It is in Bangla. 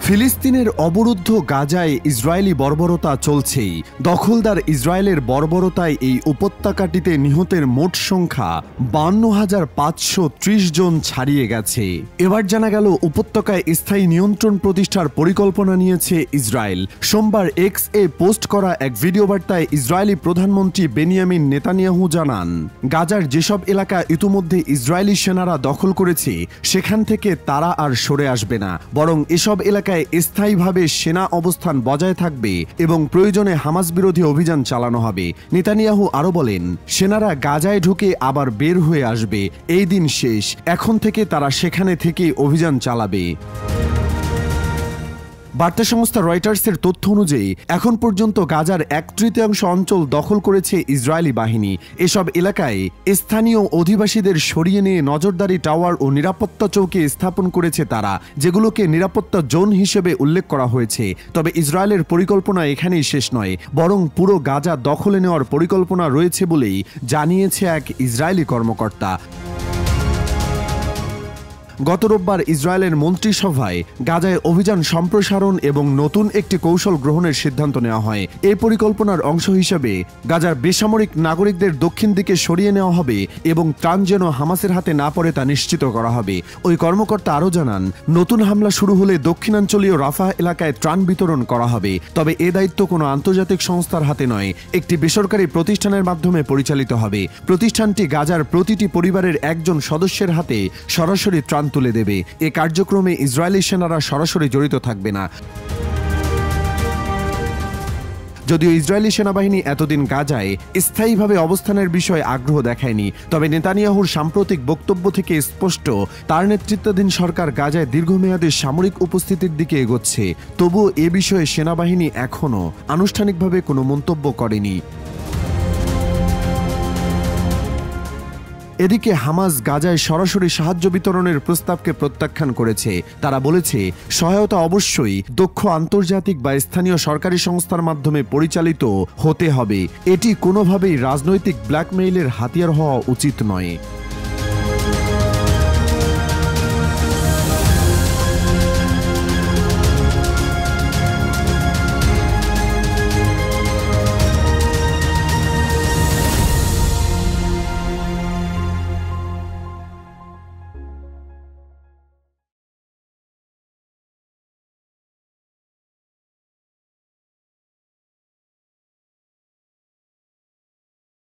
ফিলিস্তিনের অবরুদ্ধ গাজায় ইসরায়েলি বর্বরতা চলছেই। দখলদার ইসরায়েলের বর্বরতায় এই উপত্যকাটিতে নিহতের মোট সংখ্যা 52,530 জন ছাড়িয়ে গেছে। এবার জানা গেল উপত্যকায় স্থায়ী নিয়ন্ত্রণ প্রতিষ্ঠার পরিকল্পনা নিয়েছে ইসরায়েল। সোমবার এক্স এ পোস্ট করা এক ভিডিও বার্তায় ইসরায়েলি প্রধানমন্ত্রী বেনিয়ামিন নেতানিয়াহু জানান, গাজার যেসব এলাকা ইতিমধ্যে ইসরায়েলি সেনারা দখল করেছে সেখান থেকে তারা আর সরে আসবে না, বরং এসব এলাকায় স্থায়ীভাবে সেনা অবস্থান বজায় থাকবে এবং প্রয়োজনে হামাস বিরোধী অভিযান চালানো হবে। নেতানিয়াহু আরও বলেন, সেনারা গাজায় ঢুকে আবার বের হয়ে আসবে, এই দিন শেষ, এখন থেকে তারা সেখানে থেকে অভিযান চালাবে। বার্তা সংস্থা রয়টার্সের তথ্য অনুযায়ী এখন পর্যন্ত গাজার 1/3 অঞ্চল দখল করেছে ইসরায়েলি বাহিনী। এসব এলাকায় স্থানীয় অধিবাসীদের সরিয়ে নিয়ে নজরদারি টাওয়ার ও নিরাপত্তা চৌকি স্থাপন করেছে তারা, যেগুলোকে নিরাপত্তা জোন হিসেবে উল্লেখ করা হয়েছে। তবে ইসরায়েলের পরিকল্পনা এখানেই শেষ নয়, বরং পুরো গাজা দখলে নেওয়ার পরিকল্পনা রয়েছে বলেই জানিয়েছে এক ইসরায়েলি কর্মকর্তা। গত রোববার ইসরায়েলের মন্ত্রিসভায় গাজায় অভিযান সম্প্রসারণ এবং নতুন একটি কৌশল গ্রহণের সিদ্ধান্ত নেওয়া হয়। এই পরিকল্পনার অংশ হিসেবে গাজার বেসামরিক নাগরিকদের দক্ষিণ দিকে সরিয়ে নেওয়া হবে এবং ত্রাণ যেন হামাসের হাতে না পড়ে তা নিশ্চিত করা হবে। ওই কর্মকর্তা আরও জানান, নতুন হামলা শুরু হলে দক্ষিণাঞ্চলীয় রাফাহ এলাকায় ত্রাণ বিতরণ করা হবে। তবে এ দায়িত্ব কোনো আন্তর্জাতিক সংস্থার হাতে নয়, একটি বেসরকারি প্রতিষ্ঠানের মাধ্যমে পরিচালিত হবে। প্রতিষ্ঠানটি গাজার প্রতিটি পরিবারের একজন সদস্যের হাতে সরাসরি ত্রাণ তুলে দেবে। এ কার্যক্রমে ইসরায়েলি সেনারা সরাসরি জড়িত থাকবে না। যদিও ইসরায়েলি সেনাবাহিনী এতদিন গাজায় স্থায়ীভাবে অবস্থানের বিষয়ে আগ্রহ দেখায়নি, তবে নেতানিয়াহুর সাম্প্রতিক বক্তব্য থেকে স্পষ্ট তার নেতৃত্বাধীন সরকার গাজায় দীর্ঘমেয়াদী সামরিক উপস্থিতির দিকে এগোচ্ছে। তবুও এ বিষয়ে সেনাবাহিনী এখনও আনুষ্ঠানিকভাবে কোনো মন্তব্য করেনি। এদিকে হামাস গাজায় সরাসরি সাহায্য বিতরণের প্রস্তাবকে প্রত্যাখ্যান করেছে। তারা বলেছে, সহায়তা অবশ্যই দক্ষ আন্তর্জাতিক বা স্থানীয় সরকারি সংস্থার মাধ্যমে পরিচালিত হতে হবে। এটি কোনোভাবেই রাজনৈতিক ব্ল্যাকমেইলের হাতিয়ার হওয়া উচিত নয়।